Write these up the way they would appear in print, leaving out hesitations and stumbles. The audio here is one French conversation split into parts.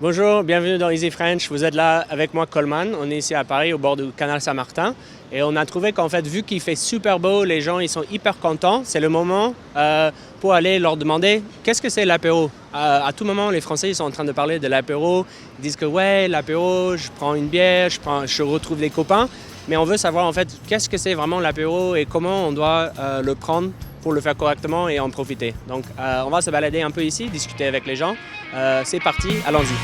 Bonjour, bienvenue dans Easy French. Vous êtes là avec moi, Coleman. On est ici à Paris, au bord du canal Saint-Martin. Et on a trouvé qu'en fait, vu qu'il fait super beau, les gens ils sont hyper contents. C'est le moment pour aller leur demander qu'est-ce que c'est l'apéro. À tout moment, les Français ils sont en train de parler de l'apéro. Ils disent que ouais, l'apéro, je prends une bière, je retrouve des copains. Mais on veut savoir en fait qu'est-ce que c'est vraiment l'apéro et comment on doit le prendre pour le faire correctement et en profiter. Donc on va se balader un peu ici, discuter avec les gens. C'est parti, allons-y.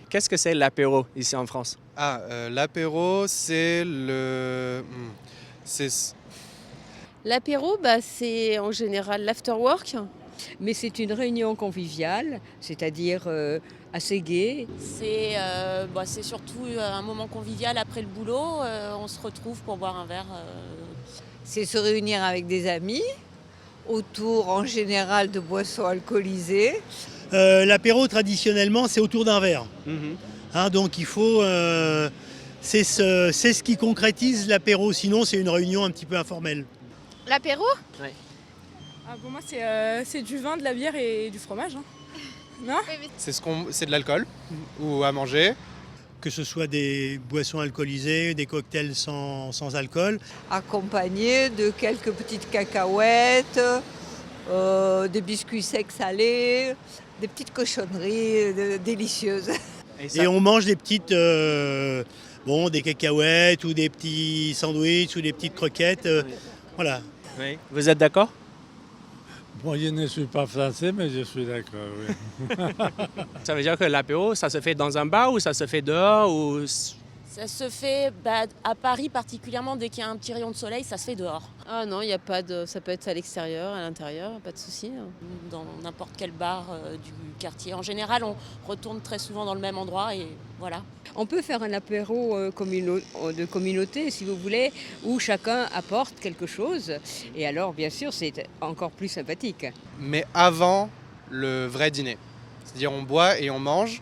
Qu'est-ce que c'est l'apéro ici en France? L'apéro, c'est le... c'est... L'apéro, c'est en général l'afterwork. Mais c'est une réunion conviviale, c'est-à-dire assez gai. C'est surtout un moment convivial après le boulot. On se retrouve pour boire un verre. C'est se réunir avec des amis, autour en général de boissons alcoolisées. L'apéro, traditionnellement, c'est autour d'un verre. Donc il faut... c'est ce qui concrétise l'apéro, sinon c'est une réunion un petit peu informelle. L'apéro? Oui. Pour moi, c'est du vin, de la bière et du fromage. Non? C'est de l'alcool ou à manger. Que ce soit des boissons alcoolisées, des cocktails sans alcool. Accompagné de quelques petites cacahuètes, des biscuits secs salés, des petites cochonneries délicieuses. Et on mange des petites... des cacahuètes ou des petits sandwichs ou des petites croquettes. Voilà. Oui. Vous êtes d'accord? Moi, je ne suis pas français, mais je suis d'accord, oui. Ça veut dire que l'apéro, ça se fait dans un bar ou ça se fait dehors ou... Ça se fait à Paris particulièrement, dès qu'il y a un petit rayon de soleil, ça se fait dehors. Ah non, il n'y a pas de... Ça peut être à l'extérieur, à l'intérieur, pas de souci. Dans n'importe quel bar du quartier. En général, on retourne très souvent dans le même endroit et voilà. On peut faire un apéro de communauté, si vous voulez, où chacun apporte quelque chose. Et alors, bien sûr, c'est encore plus sympathique. Mais avant le vrai dîner. C'est-à-dire on boit et on mange.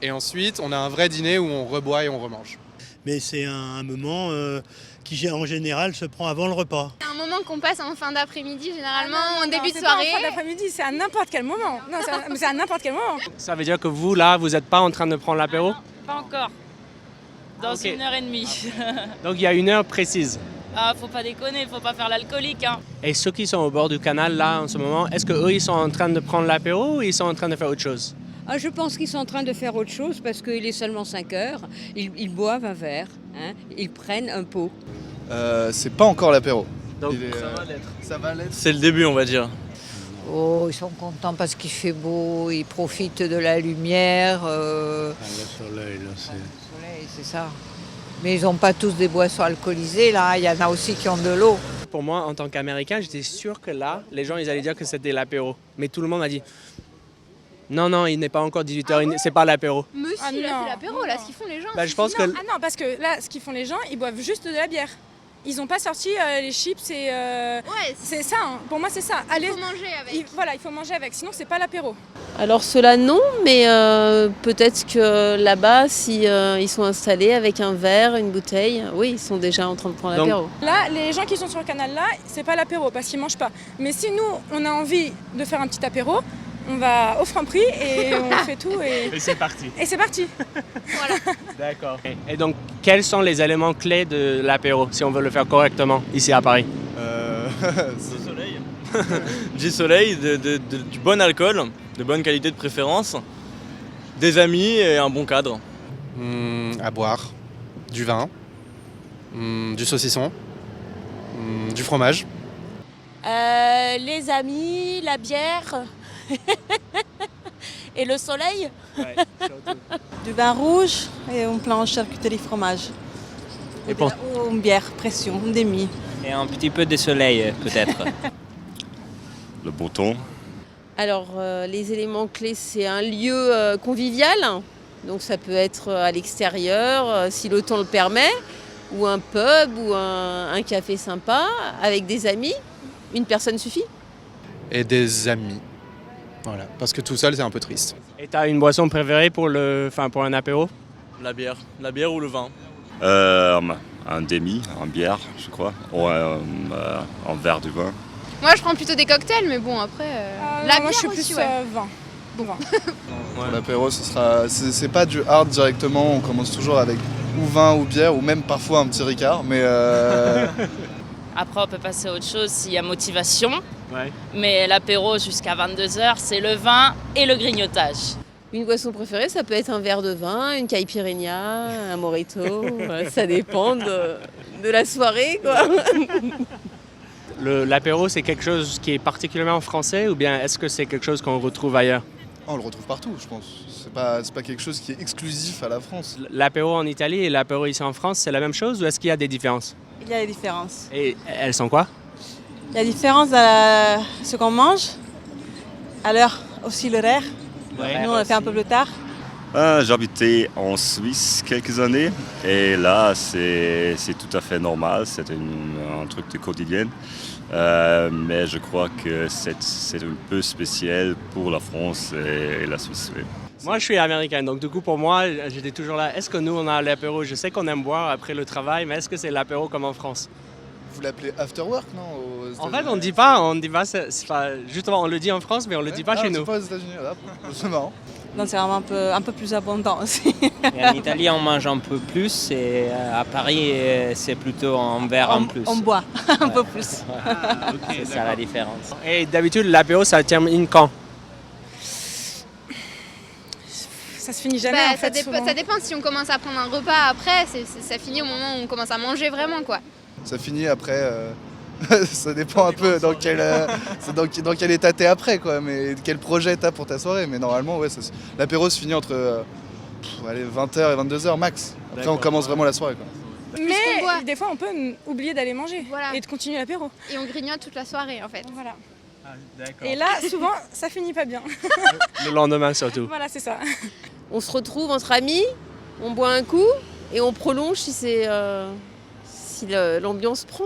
Et ensuite, on a un vrai dîner où on reboit et on remange. Mais c'est un moment qui, en général, se prend avant le repas. C'est un moment qu'on passe en fin d'après-midi, généralement, en début de c'est soirée. Pas en fin d'après-midi, c'est à n'importe quel moment. Non, c'est à n'importe quel moment. Ça veut dire que vous, là, vous n'êtes pas en train de prendre l'apéro? Pas encore. Dans 1h30. Donc il y a une heure précise. Faut pas déconner, faut pas faire l'alcoolique. Et ceux qui sont au bord du canal, là, en ce moment, est-ce qu'eux, ils sont en train de prendre l'apéro ou ils sont en train de faire autre chose? Je pense qu'ils sont en train de faire autre chose parce qu'il est seulement 5 heures. Ils boivent un verre, ils prennent un pot. C'est pas encore l'apéro. Donc ça va l'être. C'est le début, on va dire. Oh, ils sont contents parce qu'il fait beau, ils profitent de la lumière. Le soleil, là, c'est... Le soleil, c'est ça. Mais ils n'ont pas tous des boissons alcoolisées, là. Il y en a aussi qui ont de l'eau. Pour moi, en tant qu'Américain, j'étais sûr que là, les gens, ils allaient dire que c'était l'apéro. Mais tout le monde a dit... Non, il n'est pas encore 18h, c'est pas l'apéro. Monsieur, là, c'est l'apéro, là, ce qu'ils font les gens. Je pense que... non, parce que là, ce qu'ils font les gens, ils boivent juste de la bière. Ils n'ont pas sorti les chips et... Ouais, c'est ça, pour moi, c'est ça. Il faut manger avec. Il faut manger avec, sinon c'est pas l'apéro. Alors cela non, mais peut-être que là-bas, si ils sont installés avec un verre, une bouteille, oui, ils sont déjà en train de prendre l'apéro. Là, les gens qui sont sur le canal là, c'est pas l'apéro parce qu'ils mangent pas. Mais si nous, on a envie de faire un petit apéro, on va au Franprix et on fait tout et c'est parti. Et c'est parti. Voilà. D'accord. Et donc, quels sont les éléments clés de l'apéro, si on veut le faire correctement, ici à Paris? Du soleil. Du soleil, du bon alcool, de bonne qualité de préférence, des amis et un bon cadre. À boire, du vin, du saucisson, du fromage. Les amis, la bière et le soleil. Ouais, Du vin rouge et un plat en charcuterie fromage. Et pour... Ou une bière, pression, une demi. Et un petit peu de soleil, peut-être. Le bon ton. Alors les éléments clés, c'est un lieu convivial. Donc ça peut être à l'extérieur, si le temps le permet, ou un pub, ou un café sympa, avec des amis. Une personne suffit. Et des amis. Voilà, parce que tout seul, c'est un peu triste. Et tu as une boisson préférée pour un apéro? La bière ou le vin. un demi, en bière, je crois, ou un verre de vin. Moi, je prends plutôt des cocktails, mais bon, après, la moi, bière je suis aussi, plus ouais. vin. Bon vin. Pour l'apéro, c'est pas du hard directement, on commence toujours avec ou vin ou bière, ou même parfois un petit Ricard, mais... Après, on peut passer à autre chose s'il y a motivation. Ouais. Mais l'apéro jusqu'à 22h, c'est le vin et le grignotage. Une boisson préférée, ça peut être un verre de vin, une caipirinha, un mojito, ça dépend de la soirée, quoi. L'apéro, c'est quelque chose qui est particulièrement français ou bien est-ce que c'est quelque chose qu'on retrouve ailleurs? On le retrouve partout, je pense. C'est pas quelque chose qui est exclusif à la France. L'apéro en Italie et l'apéro ici en France, c'est la même chose ou est-ce qu'il y a des différences? Il y a des différences. Et elles sont quoi? Il y a des différences dans ce qu'on mange, à l'heure aussi l'horaire. Ouais. Nous, on le fait un peu plus tard. J'habitais en Suisse quelques années et là c'est tout à fait normal, c'est un truc de quotidien. Mais je crois que c'est un peu spécial pour la France et la Suisse. Oui. Moi, je suis américain, donc du coup, pour moi, j'étais toujours là. Est-ce que nous, on a l'apéro? Je sais qu'on aime boire après le travail, mais est-ce que c'est l'apéro comme en France? Vous l'appelez after work, non, aux En fait, États-Unis? on dit pas, justement, on le dit en France, mais on le dit pas chez nous. C'est pas aux États-Unis, là. C'est marrant. Donc c'est vraiment un peu plus abondant aussi. Et en Italie, on mange un peu plus et à Paris, c'est plutôt un verre en plus. On boit un peu plus. C'est ça la différence. Et d'habitude, l'apéro, ça termine quand? Ça se finit jamais, Bah, en fait, souvent. ça dépend si on commence à prendre un repas après, ça finit au moment où on commence à manger vraiment, quoi. Ça finit après... ça dépend un peu dans quel état t'es après, quoi, mais quel projet t'as pour ta soirée. Mais normalement, ouais, l'apéro se finit entre 20h et 22h max. Après, on commence vraiment la soirée, quoi. Mais des fois, on peut oublier d'aller manger Voilà. et de continuer l'apéro. Et on grignote toute la soirée, en fait. Voilà. D'accord. Et là, souvent, ça finit pas bien. Le lendemain, surtout. Voilà, c'est ça. On se retrouve entre amis, on boit un coup et on prolonge si l'ambiance prend.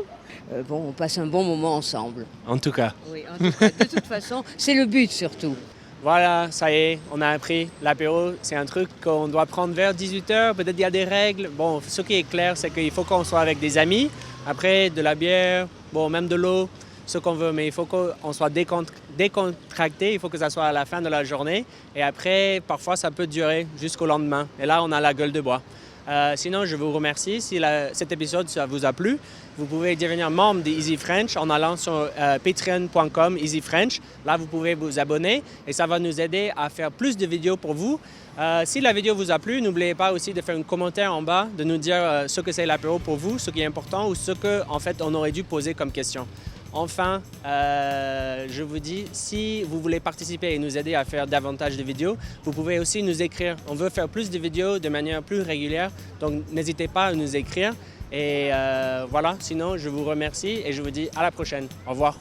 Bon, on passe un bon moment ensemble. En tout cas. Oui, en tout cas, de toute façon, c'est le but surtout. Voilà, ça y est, on a appris. L'apéro, c'est un truc qu'on doit prendre vers 18h. Peut-être il y a des règles. Bon, ce qui est clair, c'est qu'il faut qu'on soit avec des amis. Après, de la bière, bon, même de l'eau, ce qu'on veut. Mais il faut qu'on soit décontracté. Il faut que ça soit à la fin de la journée. Et après, parfois, ça peut durer jusqu'au lendemain. Et là, on a la gueule de bois. Sinon, je vous remercie. Si cet épisode ça vous a plu, vous pouvez devenir membre d'Easy French en allant sur patreon.com Easy French. Là, vous pouvez vous abonner et ça va nous aider à faire plus de vidéos pour vous. Si la vidéo vous a plu, n'oubliez pas aussi de faire un commentaire en bas, de nous dire ce que c'est l'apéro pour vous, ce qui est important ou ce qu'en fait on aurait dû poser comme question. Enfin, je vous dis, si vous voulez participer et nous aider à faire davantage de vidéos, vous pouvez aussi nous écrire. On veut faire plus de vidéos de manière plus régulière, donc n'hésitez pas à nous écrire. Et voilà, sinon je vous remercie et je vous dis à la prochaine. Au revoir.